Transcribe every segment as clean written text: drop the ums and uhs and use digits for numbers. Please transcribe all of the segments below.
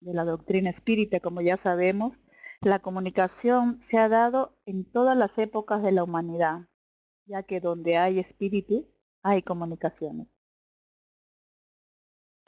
de la doctrina espírita, como ya sabemos, la comunicación se ha dado en todas las épocas de la humanidad, ya que donde hay espíritu, hay comunicaciones.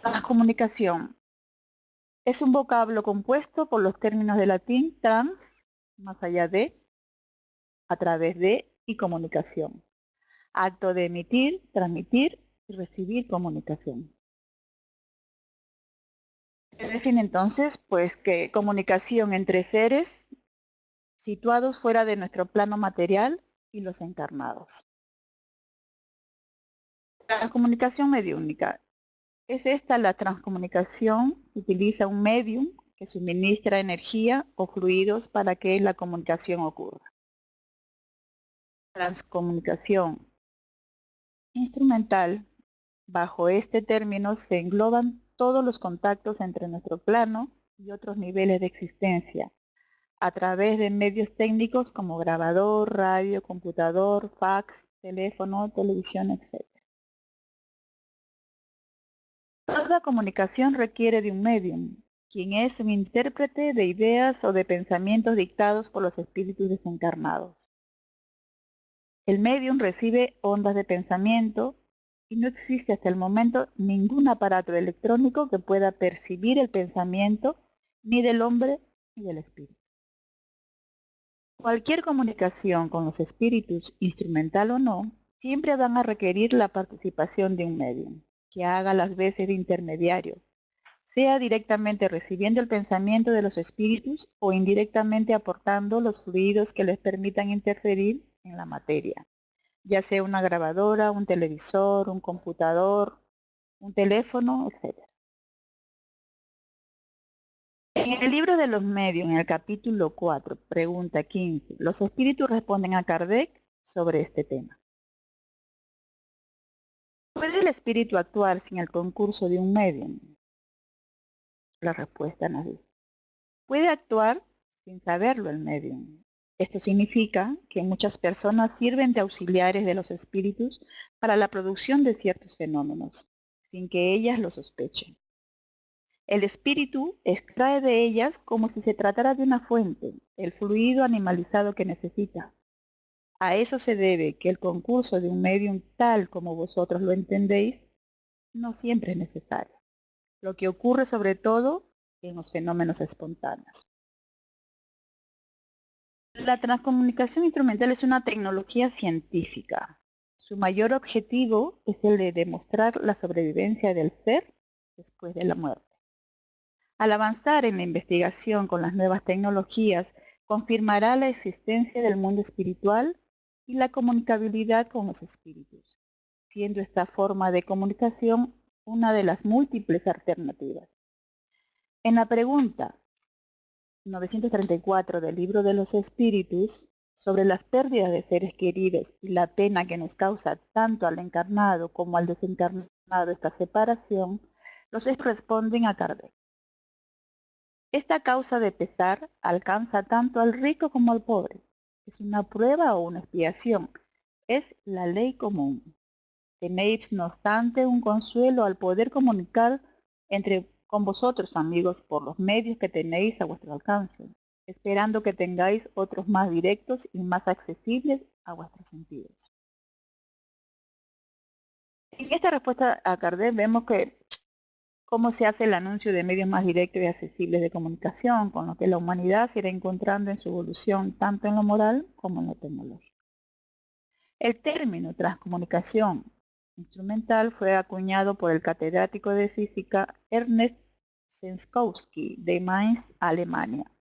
Transcomunicación es un vocablo compuesto por los términos de latín trans, más allá de, a través de y comunicación. Acto de emitir, transmitir y recibir comunicación. Se define entonces pues que comunicación entre seres situados fuera de nuestro plano material y los encarnados. Transcomunicación mediúnica. Es esta la transcomunicación que utiliza un medium que suministra energía o fluidos para que la comunicación ocurra. Transcomunicación instrumental. Bajo este término se engloban todos los contactos entre nuestro plano y otros niveles de existencia, a través de medios técnicos como grabador, radio, computador, fax, teléfono, televisión, etc. Toda comunicación requiere de un medium, quien es un intérprete de ideas o de pensamientos dictados por los espíritus desencarnados. El medium recibe ondas de pensamiento y no existe hasta el momento ningún aparato electrónico que pueda percibir el pensamiento ni del hombre ni del espíritu. Cualquier comunicación con los espíritus, instrumental o no, siempre van a requerir la participación de un medium, que haga las veces de intermediario, sea directamente recibiendo el pensamiento de los espíritus o indirectamente aportando los fluidos que les permitan interferir en la materia, ya sea una grabadora, un televisor, un computador, un teléfono, etc. En el libro de los medios, en el capítulo 4, pregunta 15, los espíritus responden a Kardec sobre este tema. ¿Puede el espíritu actuar sin el concurso de un medium? La respuesta nos dice, puede actuar sin saberlo el medium. Esto significa que muchas personas sirven de auxiliares de los espíritus para la producción de ciertos fenómenos, sin que ellas lo sospechen. El espíritu extrae de ellas como si se tratara de una fuente, el fluido animalizado que necesita. A eso se debe que el concurso de un medium tal como vosotros lo entendéis, no siempre es necesario. Lo que ocurre sobre todo en los fenómenos espontáneos. La transcomunicación instrumental es una tecnología científica. Su mayor objetivo es el de demostrar la sobrevivencia del ser después de la muerte. Al avanzar en la investigación con las nuevas tecnologías, confirmará la existencia del mundo espiritual y la comunicabilidad con los espíritus, siendo esta forma de comunicación una de las múltiples alternativas. En la pregunta 934 del Libro de los Espíritus, sobre las pérdidas de seres queridos y la pena que nos causa tanto al encarnado como al desencarnado esta separación, los responden a Kardec. Esta causa de pesar alcanza tanto al rico como al pobre. ¿Es una prueba o una expiación? Es la ley común. Tenéis, no obstante, un consuelo al poder comunicar con vosotros, amigos, por los medios que tenéis a vuestro alcance, esperando que tengáis otros más directos y más accesibles a vuestros sentidos. En esta respuesta a Kardec vemos que cómo se hace el anuncio de medios más directos y accesibles de comunicación, con lo que la humanidad se irá encontrando en su evolución tanto en lo moral como en lo tecnológico. El término transcomunicación instrumental fue acuñado por el catedrático de física Ernest Szenskowski de Mainz, Alemania,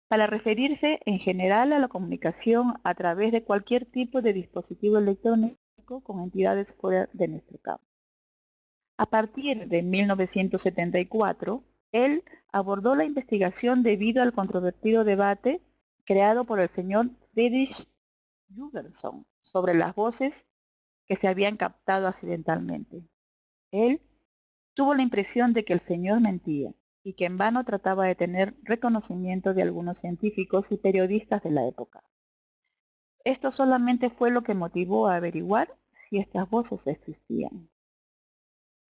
para referirse en general a la comunicación a través de cualquier tipo de dispositivo electrónico con entidades fuera de nuestro campo. A partir de 1974, él abordó la investigación debido al controvertido debate creado por el señor Friedrich Jürgenson sobre las voces que se habían captado accidentalmente. Él tuvo la impresión de que el señor mentía y que en vano trataba de tener reconocimiento de algunos científicos y periodistas de la época. Esto solamente fue lo que motivó a averiguar si estas voces existían.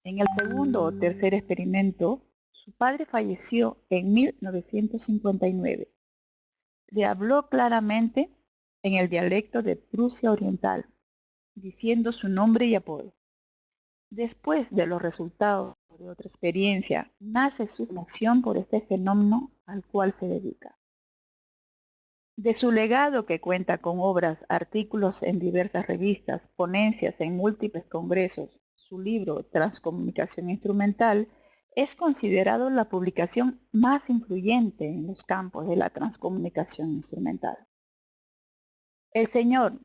En el segundo o tercer experimento, Su padre falleció en 1959. Le habló claramente en el dialecto de Prusia Oriental, diciendo su nombre y apodo. Después de los resultados de otra experiencia, nace su fascinación por este fenómeno al cual se dedica. De su legado, que cuenta con obras, artículos en diversas revistas, ponencias en múltiples congresos, su libro Transcomunicación Instrumental es considerado la publicación más influyente en los campos de la transcomunicación instrumental. El señor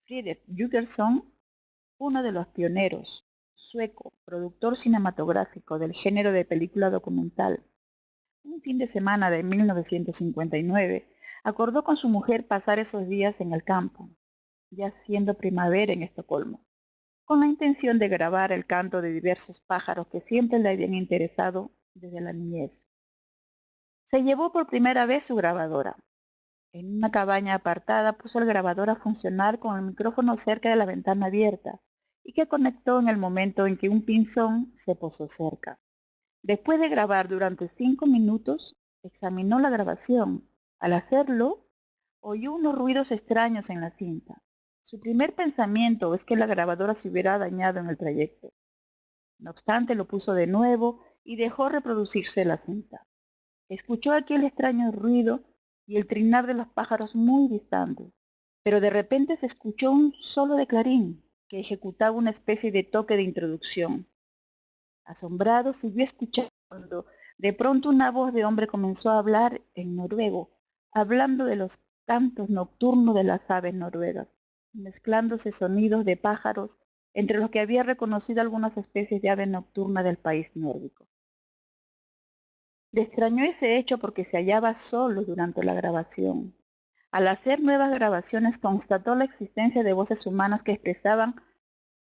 Fredrik Jürgenson, uno de los pioneros sueco, productor cinematográfico del género de película documental, un fin de semana de 1959, acordó con su mujer pasar esos días en el campo, ya siendo primavera en Estocolmo, con la intención de grabar el canto de diversos pájaros que siempre le habían interesado desde la niñez. Se llevó por primera vez su grabadora. En una cabaña apartada puso el grabador a funcionar con el micrófono cerca de la ventana abierta y que conectó en el momento en que un pinzón se posó cerca. Después de grabar durante 5 minutos, examinó la grabación. Al hacerlo, oyó unos ruidos extraños en la cinta. Su primer pensamiento es que la grabadora se hubiera dañado en el trayecto. No obstante, lo puso de nuevo y dejó reproducirse la cinta. Escuchó aquel extraño ruido y el trinar de los pájaros muy distantes, pero de repente se escuchó un solo de clarín que ejecutaba una especie de toque de introducción. Asombrado, siguió escuchando cuando de pronto una voz de hombre comenzó a hablar en noruego, hablando de los cantos nocturnos de las aves noruegas, mezclándose sonidos de pájaros, entre los que había reconocido algunas especies de ave nocturna del país nórdico. Le extrañó ese hecho porque se hallaba solo durante la grabación. Al hacer nuevas grabaciones constató la existencia de voces humanas que expresaban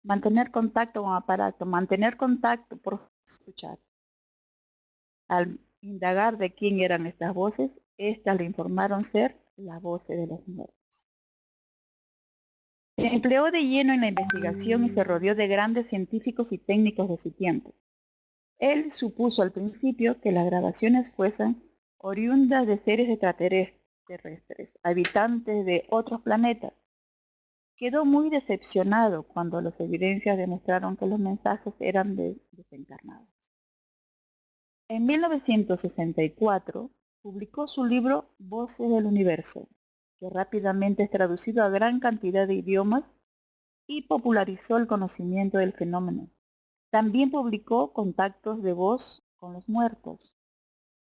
mantener contacto con aparato, mantener contacto por escuchar. Al indagar de quién eran estas voces, éstas le informaron ser las voces de los muertos. Se empleó de lleno en la investigación y se rodeó de grandes científicos y técnicos de su tiempo. Él supuso al principio que las grabaciones fuesen oriundas de seres extraterrestres, habitantes de otros planetas. Quedó muy decepcionado cuando las evidencias demostraron que los mensajes eran de desencarnados. En 1964 publicó su libro Voces del Universo, que rápidamente es traducido a gran cantidad de idiomas y popularizó el conocimiento del fenómeno. También publicó Contactos de voz con los muertos,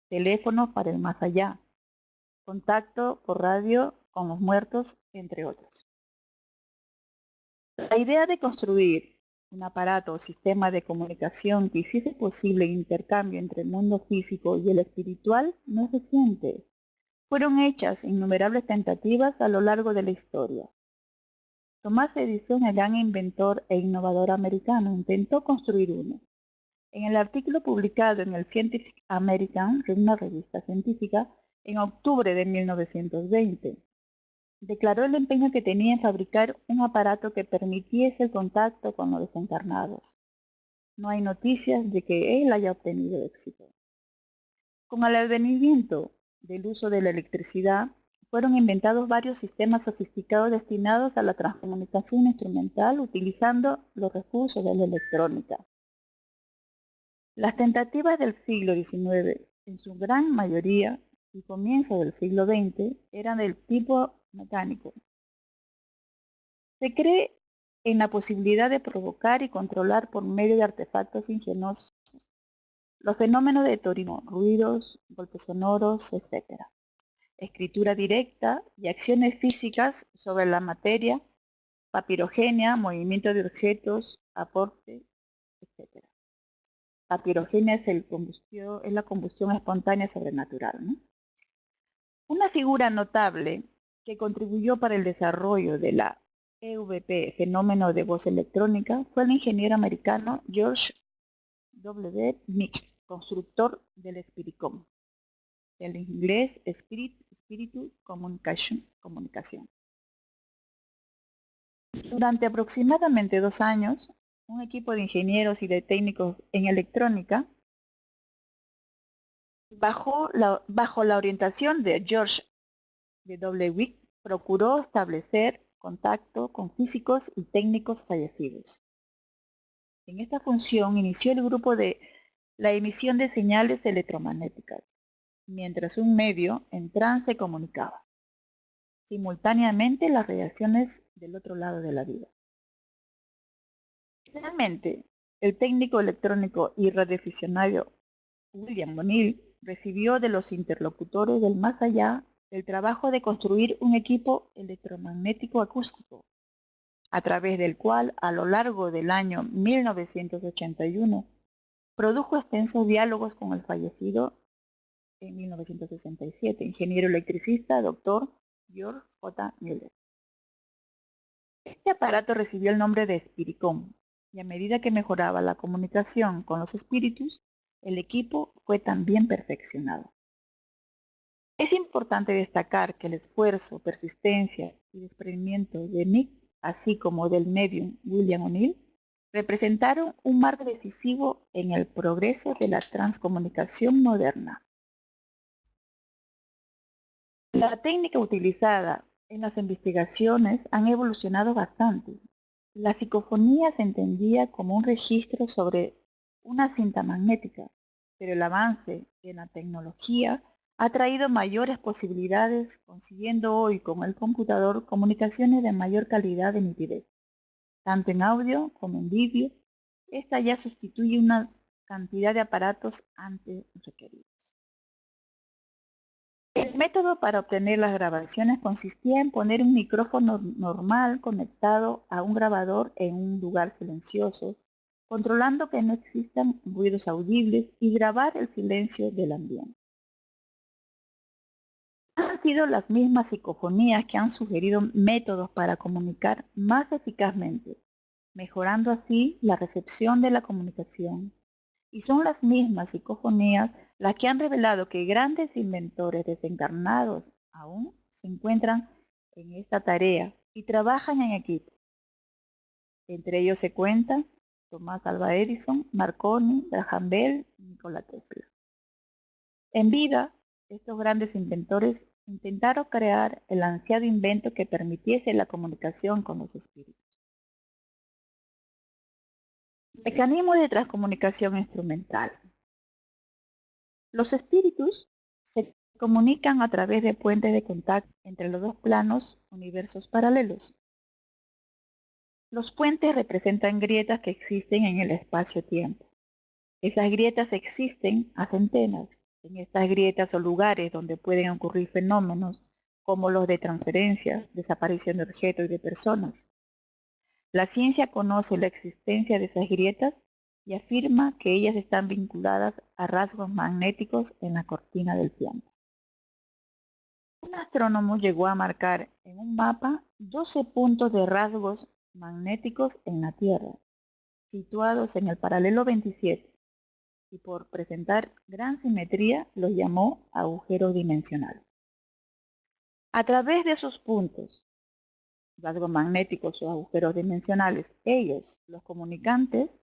Teléfono para el más allá, Contacto por radio con los muertos, entre otros. La idea de construir un aparato o sistema de comunicación que hiciese posible el intercambio entre el mundo físico y el espiritual no es reciente. Fueron hechas innumerables tentativas a lo largo de la historia. Thomas Edison, el gran inventor e innovador americano, intentó construir uno. En el artículo publicado en el Scientific American, una revista científica, en octubre de 1920, declaró el empeño que tenía en fabricar un aparato que permitiese el contacto con los desencarnados. No hay noticias de que él haya obtenido éxito. Con el advenimiento del uso de la electricidad, fueron inventados varios sistemas sofisticados destinados a la transcomunicación instrumental utilizando los recursos de la electrónica. Las tentativas del siglo XIX, en su gran mayoría, y comienzo del siglo XX, eran del tipo mecánico. Se cree en la posibilidad de provocar y controlar por medio de artefactos ingeniosos los fenómenos de Torino, ruidos, golpes sonoros, etc. Escritura directa y acciones físicas sobre la materia, papirogenia, movimiento de objetos, aporte, etc. Papirogenia es la combustión espontánea sobrenatural, ¿no? Una figura notable que contribuyó para el desarrollo de la EVP, fenómeno de voz electrónica, fue el ingeniero americano George W. Mitchell, constructor del Spiricom, del inglés Espíritu Comunicación. Durante aproximadamente 2 años, un equipo de ingenieros y de técnicos en electrónica Bajo la orientación de George W. Wick, procuró establecer contacto con físicos y técnicos fallecidos. En esta función inició el grupo de la emisión de señales electromagnéticas, mientras un medio en trance comunicaba simultáneamente las radiaciones del otro lado de la vida. Finalmente, el técnico electrónico y radioaficionado William O'Neill recibió de los interlocutores del más allá el trabajo de construir un equipo electromagnético acústico, a través del cual, a lo largo del año 1981, produjo extensos diálogos con el fallecido en 1967 ingeniero electricista Dr. George J. Miller. Este aparato recibió el nombre de Spiricom, y a medida que mejoraba la comunicación con los espíritus, el equipo fue también perfeccionado. Es importante destacar que el esfuerzo, persistencia y desprendimiento de Mick, así como del medium William O'Neill, representaron un marco decisivo en el progreso de la transcomunicación moderna. La técnica utilizada en las investigaciones han evolucionado bastante. La psicofonía se entendía como un registro sobre una cinta magnética, pero el avance en la tecnología ha traído mayores posibilidades, consiguiendo hoy con el computador comunicaciones de mayor calidad de nitidez, tanto en audio como en vídeo. Esta ya sustituye una cantidad de aparatos antes requeridos. El método para obtener las grabaciones consistía en poner un micrófono normal conectado a un grabador en un lugar silencioso, controlando que no existan ruidos audibles y grabar el silencio del ambiente. Han sido las mismas psicofonías que han sugerido métodos para comunicar más eficazmente, mejorando así la recepción de la comunicación. Y son las mismas psicofonías las que han revelado que grandes inventores desencarnados aún se encuentran en esta tarea y trabajan en equipo. Entre ellos se cuentan Thomas Alva Edison, Marconi, Graham Bell y Nikola Tesla. En vida, estos grandes inventores intentaron crear el ansiado invento que permitiese la comunicación con los espíritus. Mecanismo de transcomunicación instrumental. Los espíritus se comunican a través de puentes de contacto entre los dos planos universos paralelos. Los puentes representan grietas que existen en el espacio-tiempo. Esas grietas existen a centenas. En estas grietas o lugares donde pueden ocurrir fenómenos como los de transferencia, desaparición de objetos y de personas. La ciencia conoce la existencia de esas grietas y afirma que ellas están vinculadas a rasgos magnéticos en la cortina del tiempo. Un astrónomo llegó a marcar en un mapa 12 puntos de rasgos magnéticos en la Tierra, situados en el paralelo 27, y por presentar gran simetría los llamó agujeros dimensionales. A través de esos puntos, rasgos magnéticos o agujeros dimensionales, ellos, los comunicantes,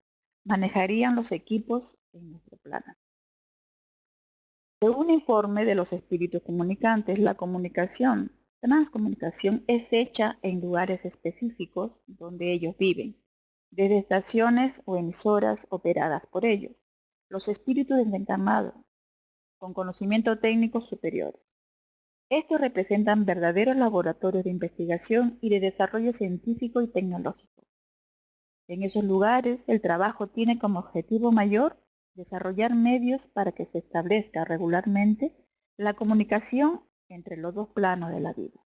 manejarían los equipos en nuestro plano. Según un informe de los espíritus comunicantes, la transcomunicación es hecha en lugares específicos donde ellos viven, desde estaciones o emisoras operadas por ellos, los espíritus desencarnados, con conocimiento técnico superiores. Estos representan verdaderos laboratorios de investigación y de desarrollo científico y tecnológico. En esos lugares, el trabajo tiene como objetivo mayor desarrollar medios para que se establezca regularmente la comunicación entre los dos planos de la vida.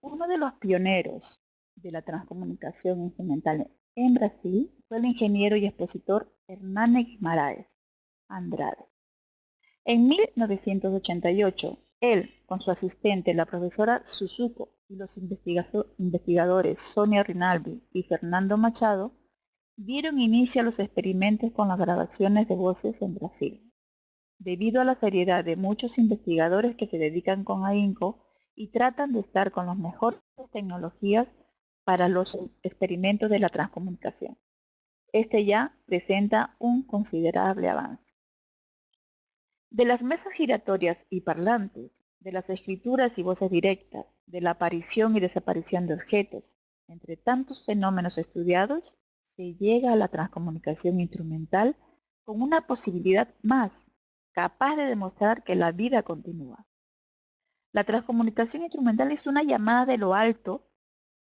Uno de los pioneros de la transcomunicación instrumental en Brasil fue el ingeniero y expositor Hernán Guimarães Andrade. En 1988, él, con su asistente, la profesora Suzuko, y los investigadores Sonia Rinaldi y Fernando Machado, dieron inicio a los experimentos con las grabaciones de voces en Brasil. Debido a la seriedad de muchos investigadores que se dedican con ahínco y tratan de estar con las mejores tecnologías para los experimentos de la transcomunicación. Este ya presenta un considerable avance. De las mesas giratorias y parlantes, de las escrituras y voces directas, de la aparición y desaparición de objetos, entre tantos fenómenos estudiados, se llega a la transcomunicación instrumental con una posibilidad más, capaz de demostrar que la vida continúa. La transcomunicación instrumental es una llamada de lo alto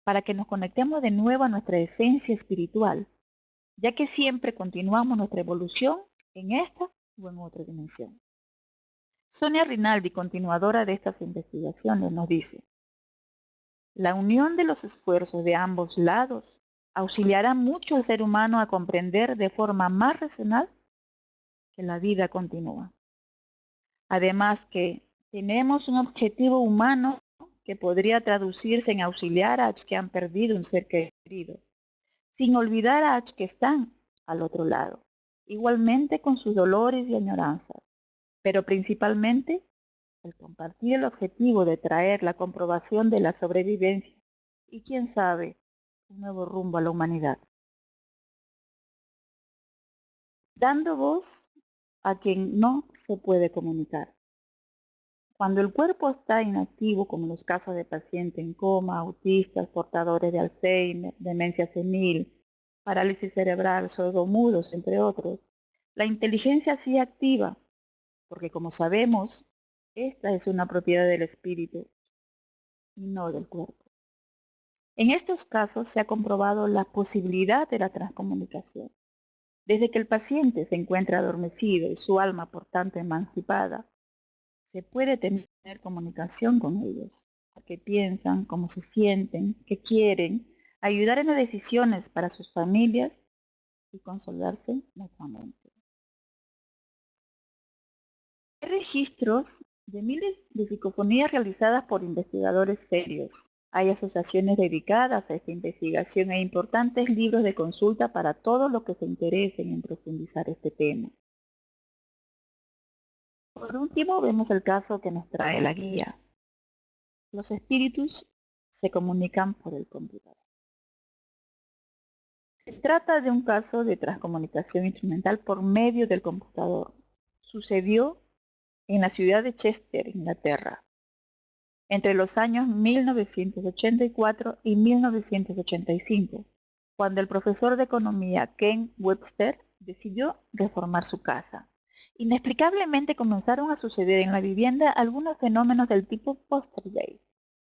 para que nos conectemos de nuevo a nuestra esencia espiritual, ya que siempre continuamos nuestra evolución en esta o en otra dimensión. Sonia Rinaldi, continuadora de estas investigaciones, nos dice: la unión de los esfuerzos de ambos lados auxiliará mucho al ser humano a comprender de forma más racional que la vida continúa. Además que tenemos un objetivo humano que podría traducirse en auxiliar a los que han perdido un ser querido, sin olvidar a los que están al otro lado, igualmente con sus dolores y añoranzas, pero principalmente el compartir el objetivo de traer la comprobación de la sobrevivencia y, quién sabe, un nuevo rumbo a la humanidad. Dando voz a quien no se puede comunicar. Cuando el cuerpo está inactivo, como en los casos de pacientes en coma, autistas, portadores de Alzheimer, demencia senil, parálisis cerebral, sordomudos, entre otros, la inteligencia sigue activa, porque como sabemos, esta es una propiedad del espíritu y no del cuerpo. En estos casos se ha comprobado la posibilidad de la transcomunicación. Desde que el paciente se encuentra adormecido y su alma, por tanto, emancipada, se puede tener comunicación con ellos, qué piensan, cómo se sienten, qué quieren, ayudar en las decisiones para sus familias y consolarse mutuamente. Hay registros de miles de psicofonías realizadas por investigadores serios. Hay asociaciones dedicadas a esta investigación e importantes libros de consulta para todos los que se interesen en profundizar este tema. Por último, vemos el caso que nos trae la guía. Los espíritus se comunican por el computador. Se trata de un caso de transcomunicación instrumental por medio del computador. Sucedió en la ciudad de Chester, Inglaterra, entre los años 1984 y 1985, cuando el profesor de economía Ken Webster decidió reformar su casa. Inexplicablemente comenzaron a suceder en la vivienda algunos fenómenos del tipo poltergeist,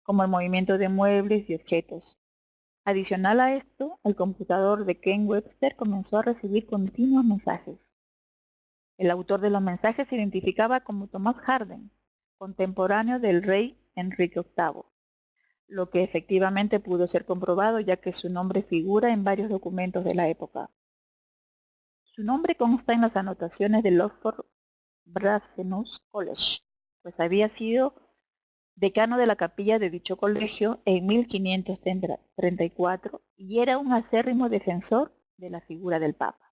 como el movimiento de muebles y objetos. Adicional a esto, el computador de Ken Webster comenzó a recibir continuos mensajes. El autor de los mensajes se identificaba como Thomas Harden, contemporáneo del rey Enrique VIII, lo que efectivamente pudo ser comprobado ya que su nombre figura en varios documentos de la época. Su nombre consta en las anotaciones del Oxford Brasenose College, pues había sido decano de la capilla de dicho colegio en 1534 y era un acérrimo defensor de la figura del Papa.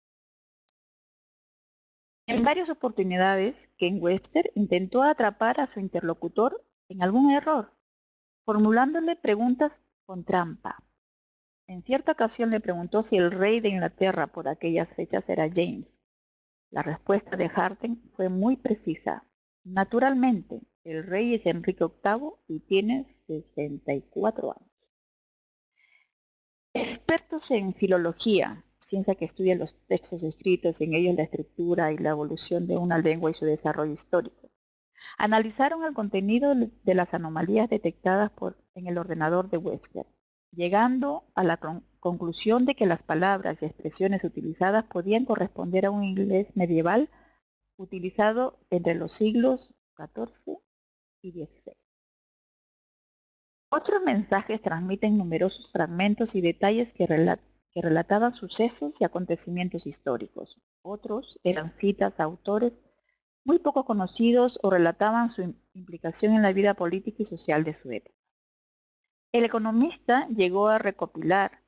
En varias oportunidades, Ken Webster intentó atrapar a su interlocutor en algún error, formulándole preguntas con trampa. En cierta ocasión le preguntó si el rey de Inglaterra por aquellas fechas era James. La respuesta de Harden fue muy precisa. Naturalmente, el rey es Enrique VIII y tiene 64 años. Expertos en filología, ciencia que estudia los textos escritos, en ellos la estructura y la evolución de una lengua y su desarrollo histórico, analizaron el contenido de las anomalías detectadas en el ordenador de Webster, llegando a la conclusión de que las palabras y expresiones utilizadas podían corresponder a un inglés medieval utilizado entre los siglos XIV y XVI. Otros mensajes transmiten numerosos fragmentos y detalles que relataban sucesos y acontecimientos históricos. Otros eran citas a autores muy poco conocidos o relataban su implicación en la vida política y social de su época. El economista llegó a recopilar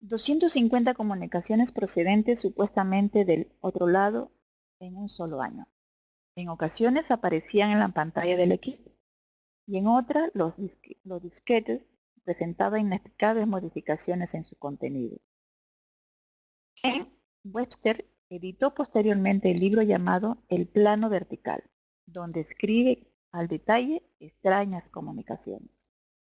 250 comunicaciones procedentes supuestamente del otro lado en un solo año. En ocasiones aparecían en la pantalla del equipo y en otras los disquetes presentaban inexplicables modificaciones en su contenido. Ken Webster Editó posteriormente el libro llamado El plano vertical, donde escribe al detalle extrañas comunicaciones.